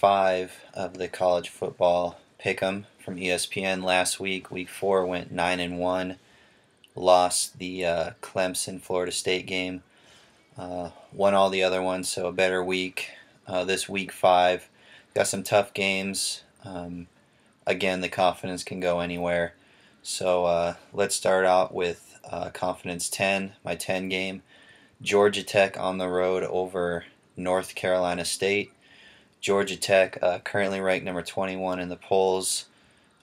5 of the college football pick'em from ESPN last week. Week 4 went 9-1. Lost the Clemson Florida State game. Won all the other ones, so a better week. This week 5 got some tough games. Again, the confidence can go anywhere. So let's start out with confidence 10, my 10 game. Georgia Tech on the road over North Carolina State. Georgia Tech currently ranked number 21 in the polls.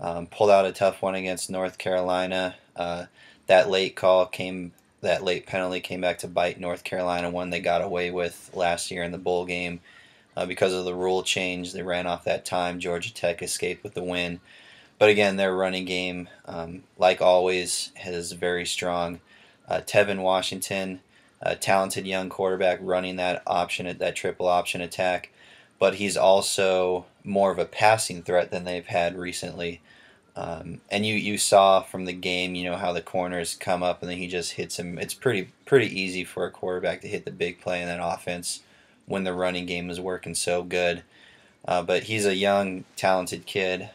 Pulled out a tough one against North Carolina. That late penalty came back to bite North Carolina, one they got away with last year in the bowl game. Because of the rule change, they ran off that time. Georgia Tech escaped with the win. But again, their running game, like always, is very strong. Tevin Washington, a talented young quarterback, running that triple option attack. But he's also more of a passing threat than they've had recently. And you saw from the game, how the corners come up and then he just hits him. It's pretty easy for a quarterback to hit the big play in that offense when the running game is working so good. But he's a young, talented kid,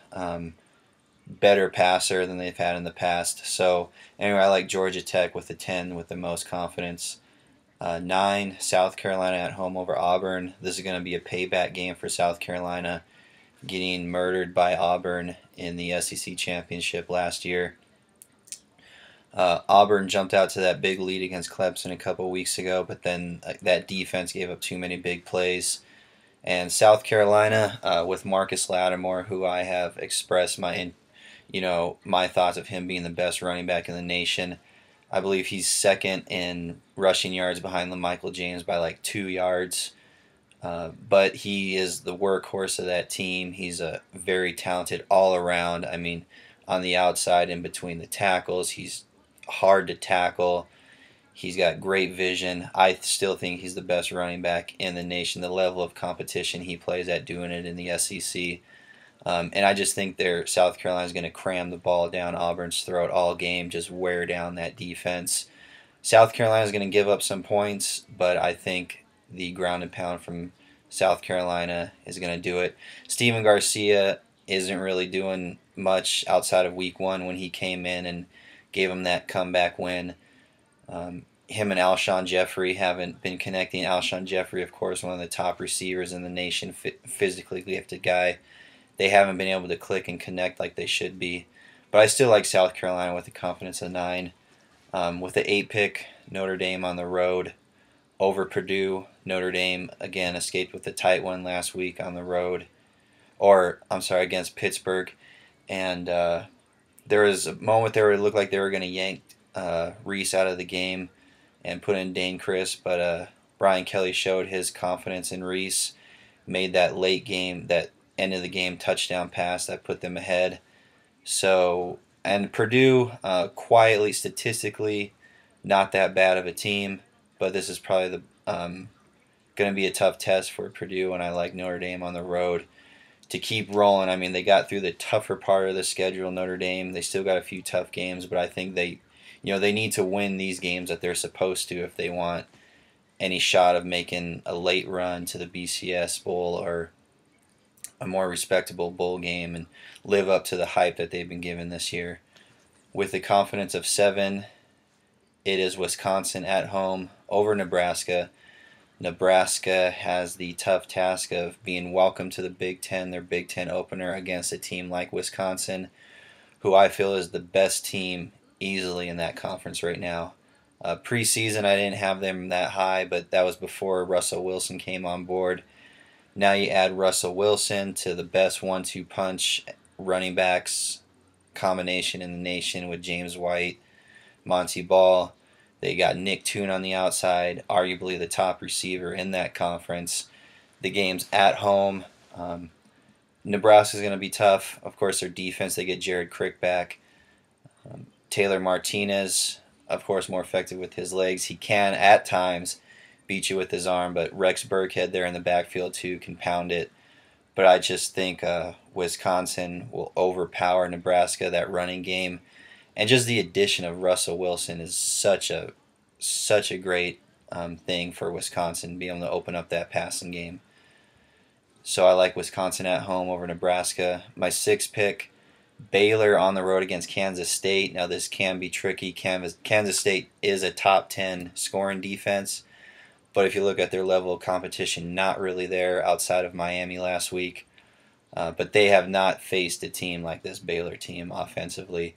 better passer than they've had in the past. So anyway, I like Georgia Tech with the 10 with the most confidence. 9, South Carolina at home over Auburn. This is going to be a payback game for South Carolina, getting murdered by Auburn in the SEC championship last year. Auburn jumped out to that big lead against Clemson a couple weeks ago, but then that defense gave up too many big plays. And South Carolina, with Marcus Lattimore, who I have expressed my thoughts of him being the best running back in the nation. I believe he's second in rushing yards behind LaMichael James by like 2 yards. But he is the workhorse of that team. He's a very talented all-around. I mean, on the outside, in between the tackles, he's hard to tackle. He's got great vision. I still think he's the best running back in the nation. The level of competition he plays at doing it in the SEC. And I just think South Carolina's going to cram the ball down Auburn's throat all game, just wear down that defense. South Carolina's going to give up some points, but I think the ground and pound from South Carolina is going to do it. Stephen Garcia isn't really doing much outside of week 1 when he came in and gave him that comeback win. Him and Alshon Jeffrey haven't been connecting. Alshon Jeffrey, of course, one of the top receivers in the nation, physically gifted guy. They haven't been able to click and connect like they should be. But I still like South Carolina with a confidence of 9. With the 8 pick, Notre Dame on the road over Purdue. Notre Dame, again, escaped with a tight one last week on the road. Against Pittsburgh. And there was a moment there where it looked like they were going to yank Reese out of the game and put in Dane Chris. But Brian Kelly showed his confidence in Reese, made that end of the game touchdown pass that put them ahead. So, and Purdue, quietly, statistically, not that bad of a team, but this is probably going to be a tough test for Purdue, and I like Notre Dame on the road to keep rolling. I mean, they got through the tougher part of the schedule, Notre Dame. They still got a few tough games, but I think they need to win these games that they're supposed to if they want any shot of making a late run to the BCS Bowl or a more respectable bowl game and live up to the hype that they've been given this year. With the confidence of 7, it is Wisconsin at home over Nebraska. Nebraska has the tough task of being welcome to the Big Ten, their Big Ten opener, against a team like Wisconsin, who I feel is the best team easily in that conference right now. Preseason, I didn't have them that high, but that was before Russell Wilson came on board. Now you add Russell Wilson to the best 1-2 punch running backs combination in the nation with James White, Monty Ball. They got Nick Toon on the outside, arguably the top receiver in that conference. The game's at home. Nebraska's going to be tough. Of course, their defense, they get Jared Crick back. Taylor Martinez, of course, more effective with his legs. He can, at times, beat you with his arm, but Rex Burkhead there in the backfield too can pound it. But I just think Wisconsin will overpower Nebraska, that running game. And just the addition of Russell Wilson is such a great thing for Wisconsin, being able to open up that passing game. So I like Wisconsin at home over Nebraska. My sixth pick, Baylor on the road against Kansas State. Now this can be tricky. Kansas State is a top 10 scoring defense, but if you look at their level of competition, not really there outside of Miami last week. But they have not faced a team like this Baylor team offensively.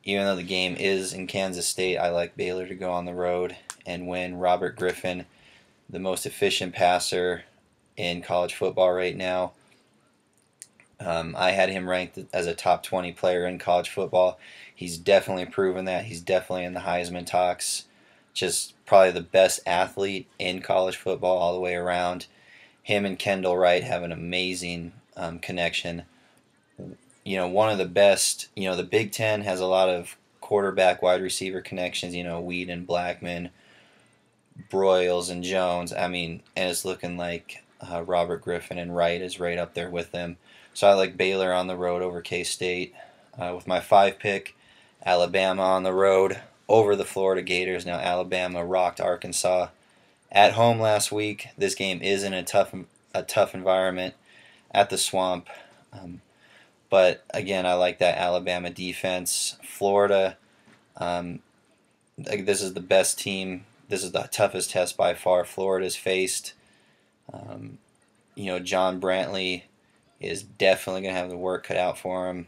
Even though the game is in Kansas State, I like Baylor to go on the road and win. Robert Griffin, the most efficient passer in college football right now. I had him ranked as a top 20 player in college football. He's definitely proven that. He's definitely in the Heisman talks. Just probably the best athlete in college football all the way around. Him and Kendall Wright have an amazing connection. One of the best. The Big Ten has a lot of quarterback wide receiver connections. Weeden, Blackman, Broyles, and Jones. And it's looking like Robert Griffin and Wright is right up there with them. So I like Baylor on the road over K-State. With my 5 pick, Alabama on the road over the Florida Gators. Now Alabama rocked Arkansas at home last week. This game is in a tough environment at the Swamp. But again, I like that Alabama defense. Florida, this is the best team. This is the toughest test by far Florida's faced. John Brantley is definitely going to have the work cut out for him.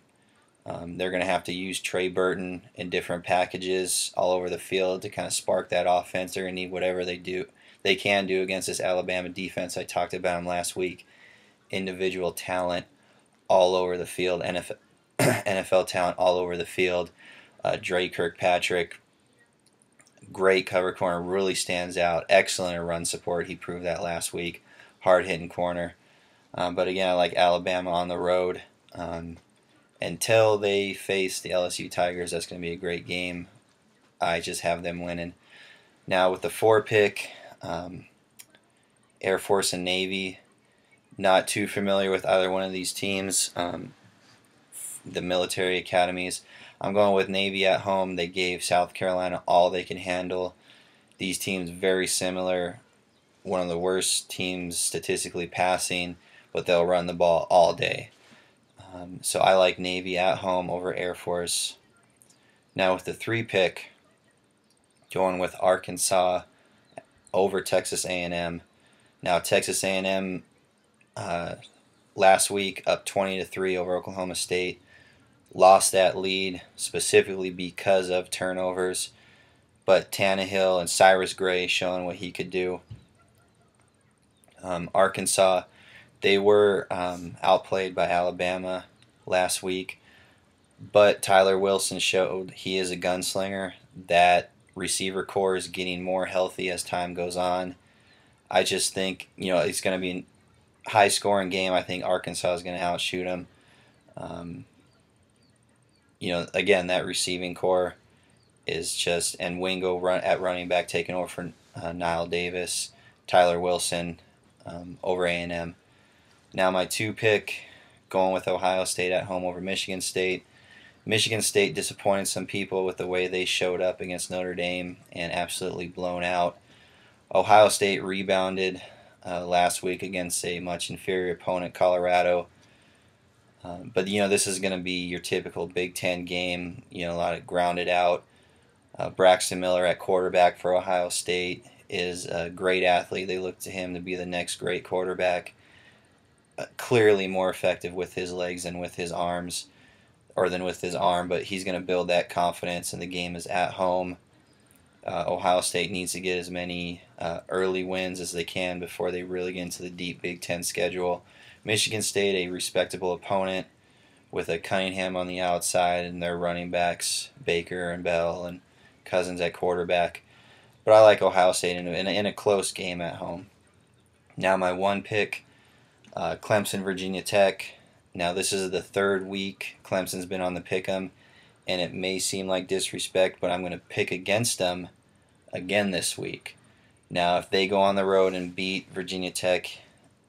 They're going to have to use Trey Burton in different packages all over the field to kind of spark that offense. They're going to need whatever they can do against this Alabama defense. I talked about them last week. Individual talent all over the field. NFL talent all over the field. Dre Kirkpatrick, great cover corner, really stands out. Excellent at run support. He proved that last week. Hard-hitting corner. But again, I like Alabama on the road. Until they face the LSU Tigers, that's going to be a great game. I just have them winning. Now with the 4 pick, Air Force and Navy. Not too familiar with either one of these teams, the military academies. I'm going with Navy at home. They gave South Carolina all they can handle. These teams very similar. One of the worst teams statistically passing, but they'll run the ball all day. So I like Navy at home over Air Force. Now with the 3 pick, going with Arkansas over Texas A&M. Now Texas A&M last week up 20-3 over Oklahoma State. Lost that lead specifically because of turnovers. But Tannehill and Cyrus Gray showing what he could do. Arkansas, they were outplayed by Alabama last week, but Tyler Wilson showed he is a gunslinger. That receiver core is getting more healthy as time goes on. I just think it's going to be a high-scoring game. I think Arkansas is going to outshoot them. Again, that receiving core is just, and Wingo at running back taking over for Nile Davis, Tyler Wilson over A&M. Now my 2 pick, going with Ohio State at home over Michigan State. Michigan State disappointed some people with the way they showed up against Notre Dame and absolutely blown out. Ohio State rebounded last week against a much inferior opponent, Colorado. But this is going to be your typical Big Ten game. A lot of grounded out. Braxton Miller at quarterback for Ohio State is a great athlete. They look to him to be the next great quarterback. Clearly more effective with his legs than with his arms, or than with his arm, but he's going to build that confidence, and the game is at home. Ohio State needs to get as many early wins as they can before they really get into the deep Big Ten schedule. Michigan State, a respectable opponent with a Cunningham on the outside and their running backs, Baker and Bell and Cousins at quarterback. But I like Ohio State in a close game at home. Now my 1 pick, Clemson, Virginia Tech. Now this is the 3rd week Clemson's been on the pick'em, and it may seem like disrespect, but I'm going to pick against them again this week. Now if they go on the road and beat Virginia Tech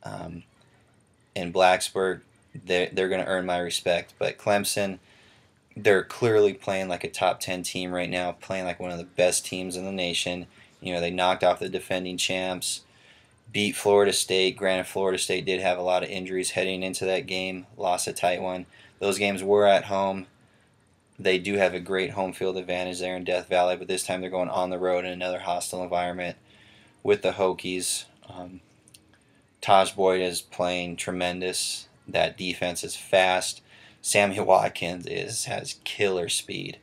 in Blacksburg, they're going to earn my respect. But Clemson, they're clearly playing like a top 10 team right now, playing like one of the best teams in the nation. They knocked off the defending champs. beat Florida State. Granted, Florida State did have a lot of injuries heading into that game, lost a tight one. Those games were at home. They do have a great home field advantage there in Death Valley, but this time they're going on the road in another hostile environment with the Hokies. Taj Boyd is playing tremendous. That defense is fast. Sammy Watkins has killer speed.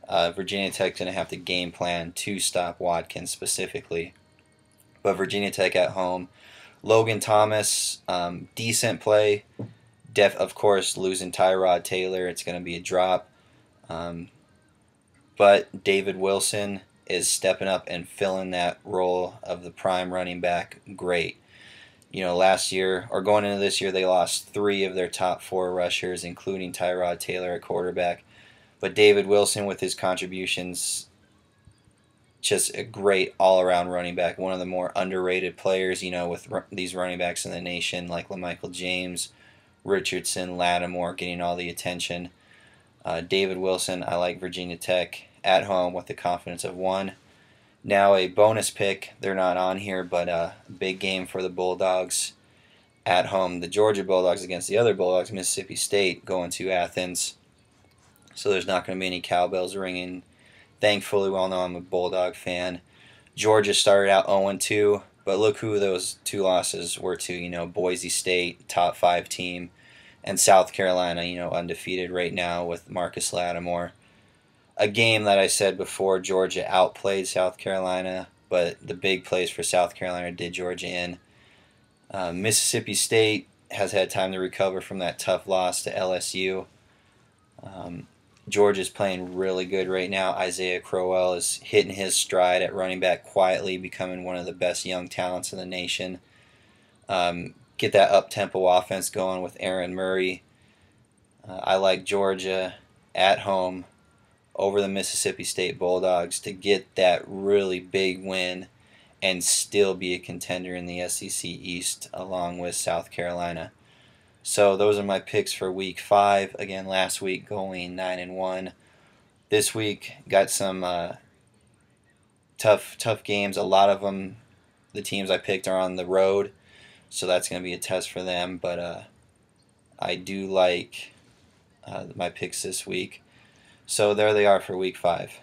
Virginia Tech's going to have to game plan to stop Watkins specifically. But Virginia Tech at home. Logan Thomas, decent play. Of course, losing Tyrod Taylor, it's going to be a drop. But David Wilson is stepping up and filling that role of the prime running back great. Last year, or going into this year, they lost 3 of their top 4 rushers, including Tyrod Taylor at quarterback. But David Wilson, with his contributions, just a great all-around running back, one of the more underrated players, with these running backs in the nation, like LaMichael James, Richardson, Lattimore, getting all the attention. David Wilson, I like Virginia Tech at home with the confidence of 1. Now a bonus pick, they're not on here, but a big game for the Bulldogs at home. The Georgia Bulldogs against the other Bulldogs, Mississippi State, going to Athens. So there's not going to be any cowbells ringing. Thankfully, we all know I'm a Bulldog fan. Georgia started out 0-2, but look who those 2 losses were to. Boise State, top 5 team, and South Carolina, undefeated right now with Marcus Lattimore. A game that I said before, Georgia outplayed South Carolina, but the big plays for South Carolina did Georgia in. Mississippi State has had time to recover from that tough loss to LSU. Georgia's playing really good right now. Isaiah Crowell is hitting his stride at running back quietly, becoming one of the best young talents in the nation. Get that up-tempo offense going with Aaron Murray. I like Georgia at home over the Mississippi State Bulldogs to get that really big win and still be a contender in the SEC East along with South Carolina. So those are my picks for Week 5. Again, last week going 9-1. This week got some tough games. A lot of them, the teams I picked are on the road, so that's going to be a test for them. But I do like my picks this week. So there they are for Week 5.